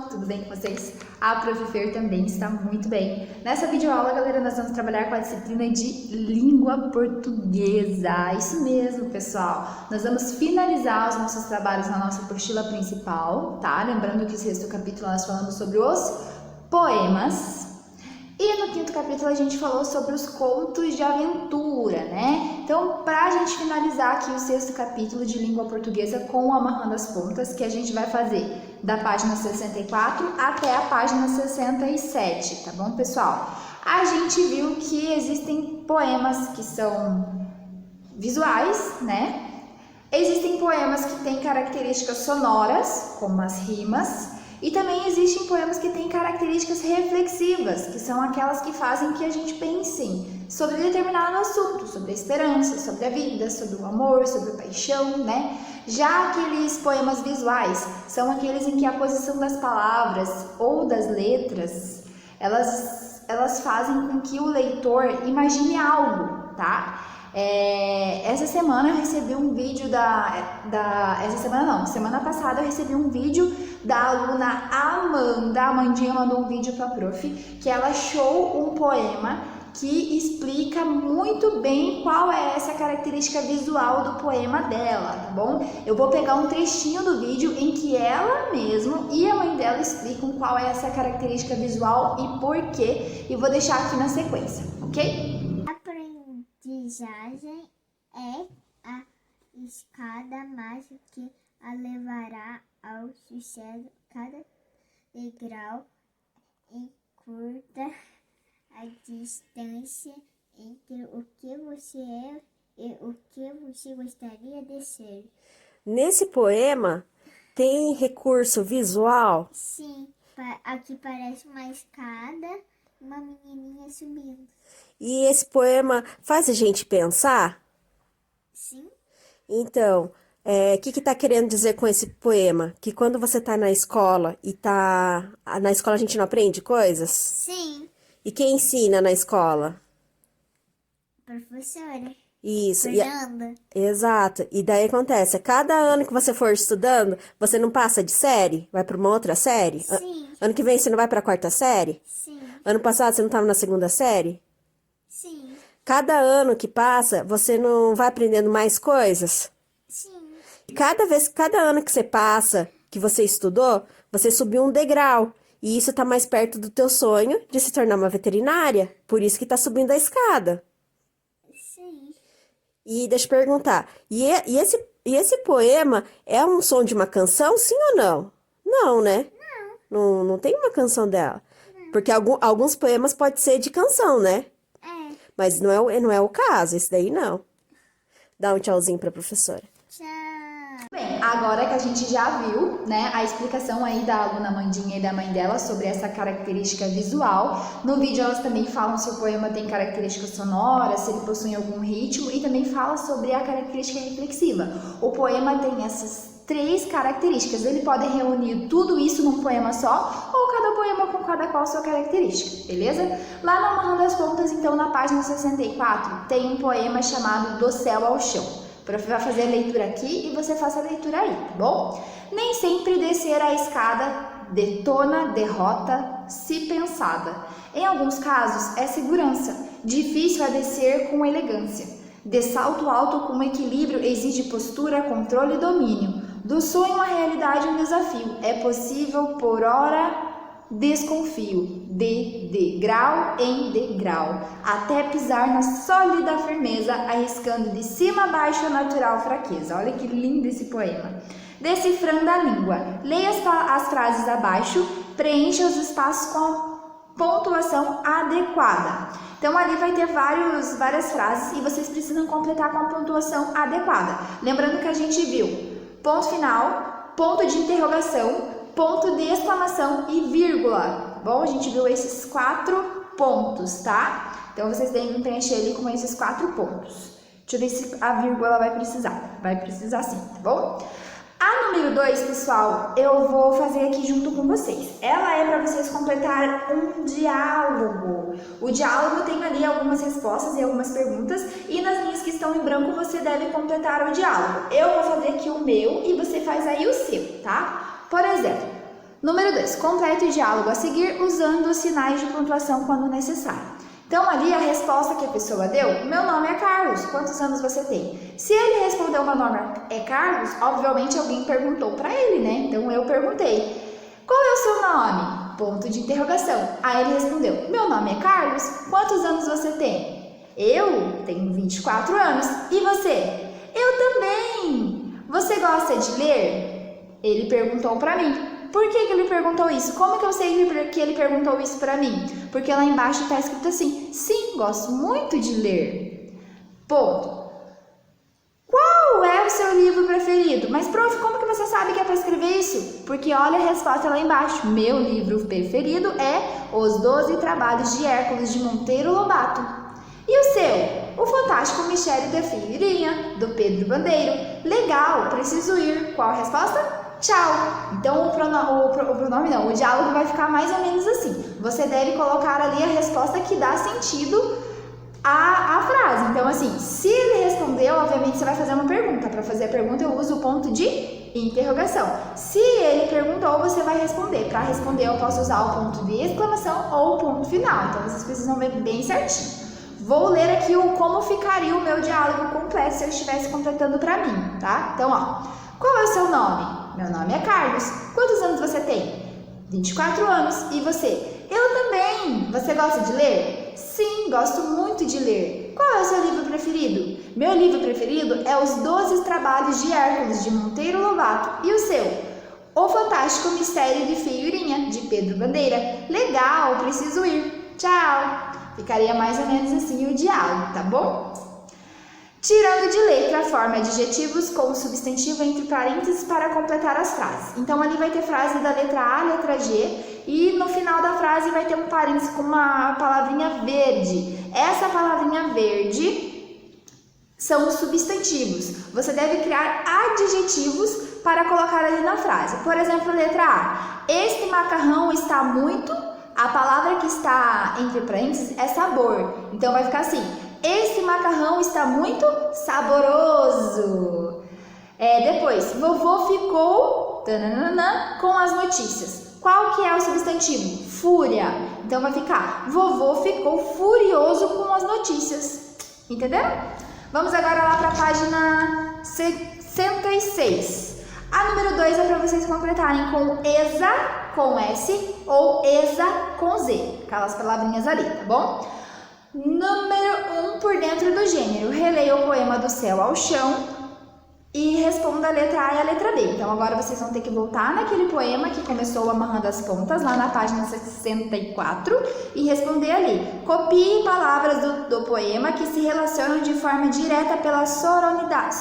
pessoal, tudo bem com vocês? A Prof. Fer também está muito bem. Nessa videoaula, galera, nós vamos trabalhar com a disciplina de língua portuguesa. Isso mesmo, pessoal. Nós vamos finalizar os nossos trabalhos na nossa apostila principal, tá? Lembrando que no sexto capítulo nós falamos sobre os poemas. E no quinto capítulo a gente falou sobre os contos de aventura, né? Então, para a gente finalizar aqui o sexto capítulo de língua portuguesa com o Amarrando as Pontas, que a gente vai fazer da página 64 até a página 67, tá bom, pessoal? A gente viu que existem poemas que são visuais, né? Existem poemas que têm características sonoras, como as rimas, e também existem poemas que têm características reflexivas, que são aquelas que fazem que a gente pense sobre determinado assunto, sobre a esperança, sobre a vida, sobre o amor, sobre a paixão, né? Já aqueles poemas visuais são aqueles em que a posição das palavras ou das letras, elas fazem com que o leitor imagine algo, tá? Essa semana eu recebi um vídeo semana passada eu recebi um vídeo da aluna Amanda. A Amandinha mandou um vídeo pra prof, que ela achou um poema que explica muito bem qual é essa característica visual do poema dela, tá bom? Eu vou pegar um trechinho do vídeo em que ela mesma e a mãe dela explicam qual é essa característica visual e por quê, e vou deixar aqui na sequência, ok? Aprendizagem é a escada mágica que a levará ao sucesso. Cada degrau encurta a distância entre o que você é e o que você gostaria de ser. Nesse poema tem recurso visual? Sim, aqui parece uma escada e uma menininha subindo. E esse poema faz a gente pensar? Sim. Então, o que está querendo dizer com esse poema? Que quando você está na escola na escola a gente não aprende coisas? Sim. E quem ensina na escola? Professora. Isso. Fernanda. Exato. E daí acontece, cada ano que você for estudando, você não passa de série? Vai para uma outra série? Sim. Ano que vem você não vai para a quarta série? Sim. Ano passado você não estava na segunda série? Sim. Cada ano que passa, você não vai aprendendo mais coisas? Sim. E cada ano que você passa, que você estudou, você subiu um degrau. E isso tá mais perto do teu sonho de se tornar uma veterinária. Por isso que tá subindo a escada. Sim. E deixa eu perguntar, e esse poema é um som de uma canção, sim ou não? Não, né? Não tem uma canção dela. Porque alguns poemas pode ser de canção, né? Mas não é o caso, esse daí não. Dá um tchauzinho pra professora. Tchau. Bem, agora que a gente já viu, né, a explicação aí da aluna Amandinha e da mãe dela sobre essa característica visual, no vídeo elas também falam se o poema tem características sonoras, se ele possui algum ritmo, e também fala sobre a característica reflexiva. O poema tem essas 3 características, ele pode reunir tudo isso num poema só, ou cada poema com cada qual sua característica, beleza? Lá no Amarrando as Pontas, então, na página 64, tem um poema chamado Do Céu ao Chão. O prof vai fazer a leitura aqui e você faça a leitura aí, tá bom? Nem sempre descer a escada detona derrota se pensada. Em alguns casos é segurança, difícil é descer com elegância. De salto alto com equilíbrio exige postura, controle e domínio. Do sonho à realidade um desafio, é possível por hora desconfio, de degrau em degrau, até pisar na sólida firmeza, arriscando de cima a baixo a natural fraqueza. Olha que lindo esse poema. Decifrando a língua, leia as frases abaixo, preencha os espaços com pontuação adequada. Então ali vai ter várias frases e vocês precisam completar com a pontuação adequada. Lembrando que a gente viu ponto final, ponto de interrogação, ponto de exclamação e vírgula. Bom, a gente viu esses 4 pontos, tá? Então vocês devem preencher ali com esses 4 pontos. Deixa eu ver se a vírgula vai precisar. Vai precisar sim, tá bom? A número 2, pessoal, eu vou fazer aqui junto com vocês. Ela é para vocês completar um diálogo. O diálogo tem ali algumas respostas e algumas perguntas, e nas linhas que estão em branco você deve completar o diálogo. Eu vou fazer aqui o meu e você faz aí o seu, tá? Por exemplo, Número 2, complete o diálogo a seguir usando os sinais de pontuação quando necessário. Então, ali a resposta que a pessoa deu, meu nome é Carlos, quantos anos você tem? Se ele respondeu meu nome é Carlos, obviamente alguém perguntou para ele, né? Então, eu perguntei, qual é o seu nome? Ponto de interrogação. Aí ele respondeu, meu nome é Carlos, quantos anos você tem? Eu tenho 24 anos. E você? Eu também. Você gosta de ler? Ele perguntou para mim. Por que ele perguntou isso? Como que eu sei que ele perguntou isso para mim? Porque lá embaixo está escrito assim, sim, gosto muito de ler. Ponto. Qual é o seu livro preferido? Mas, prof, como que você sabe que é para escrever isso? Porque olha a resposta lá embaixo. Meu livro preferido é Os 12 Trabalhos de Hércules de Monteiro Lobato. E o seu? O Fantástico Mistério da Figurinha, do Pedro Bandeiro. Legal, preciso ir. Qual a resposta? Tchau! Então o diálogo vai ficar mais ou menos assim. Você deve colocar ali a resposta que dá sentido à frase. Então, assim, se ele respondeu, obviamente você vai fazer uma pergunta. Para fazer a pergunta eu uso o ponto de interrogação. Se ele perguntou, você vai responder. Para responder eu posso usar o ponto de exclamação ou o ponto final. Então vocês precisam ver bem certinho. Vou ler aqui como ficaria o meu diálogo completo se eu estivesse completando para mim, tá? Então, ó, qual é o seu nome? Meu nome é Carlos. Quantos anos você tem? 24 anos. E você? Eu também. Você gosta de ler? Sim, gosto muito de ler. Qual é o seu livro preferido? Meu livro preferido é Os 12 Trabalhos de Hércules, de Monteiro Lobato. E o seu? O Fantástico Mistério de Figurinha, de Pedro Bandeira. Legal, preciso ir. Tchau. Ficaria mais ou menos assim o diálogo, tá bom? Tirando de letra a forma adjetivos com o substantivo entre parênteses para completar as frases. Então, ali vai ter frase da letra A, letra G, e no final da frase vai ter um parênteses com uma palavrinha verde. Essa palavrinha verde são os substantivos. Você deve criar adjetivos para colocar ali na frase. Por exemplo, letra A. Este macarrão está muito... A palavra que está entre parênteses é sabor. Então, vai ficar assim... Esse macarrão está muito saboroso. Depois, vovô ficou com as notícias. Qual que é o substantivo? Fúria. Então vai ficar, vovô ficou furioso com as notícias. Entenderam? Vamos agora lá para a página 66. A número 2 é para vocês completarem com ESA com S ou ESA com Z. Aquelas palavrinhas ali, tá bom? Número 1, por dentro do gênero. Releia o poema do céu ao chão e responda a letra A e a letra B. Então agora vocês vão ter que voltar naquele poema que começou amarrando as pontas, lá na página 64, e responder ali. Copie palavras do poema que se relacionam de forma direta pela sonoridade,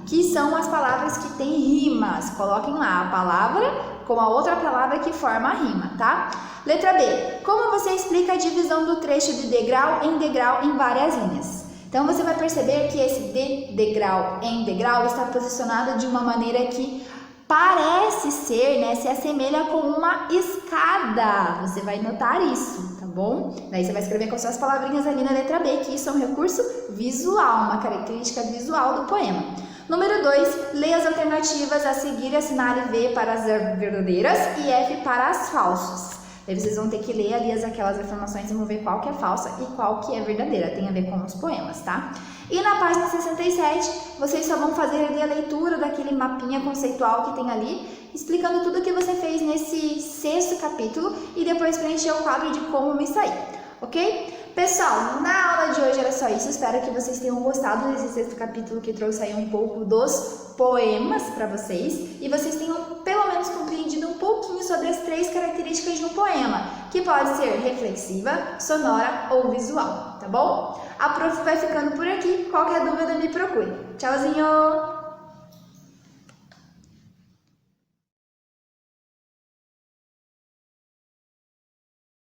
que são as palavras que têm rimas. Coloquem lá a palavra com a outra palavra que forma a rima, tá? Letra B. Como você explica a divisão do trecho de degrau em várias linhas? Então, você vai perceber que esse de degrau em degrau está posicionado de uma maneira que parece ser, né, se assemelha com uma escada. Você vai notar isso, tá bom? Daí você vai escrever com suas palavrinhas ali na letra B, que isso é um recurso visual, uma característica visual do poema. Número 2, leia as alternativas a seguir e assinale V para as verdadeiras e F para as falsas. Daí vocês vão ter que ler ali aquelas afirmações e vão ver qual que é falsa e qual que é verdadeira. Tem a ver com os poemas, tá? E na página 67, vocês só vão fazer ali a leitura daquele mapinha conceitual que tem ali, explicando tudo que você fez nesse 6º capítulo e depois preencher o quadro de como me sair, ok? Pessoal, na aula de hoje era só isso. Espero que vocês tenham gostado desse 6º capítulo que trouxe aí um pouco dos poemas para vocês e vocês tenham pelo menos compreendido um pouquinho sobre as 3 características de um poema, que pode ser reflexiva, sonora ou visual, tá bom? A prof vai ficando por aqui. Qualquer dúvida me procure. Tchauzinho!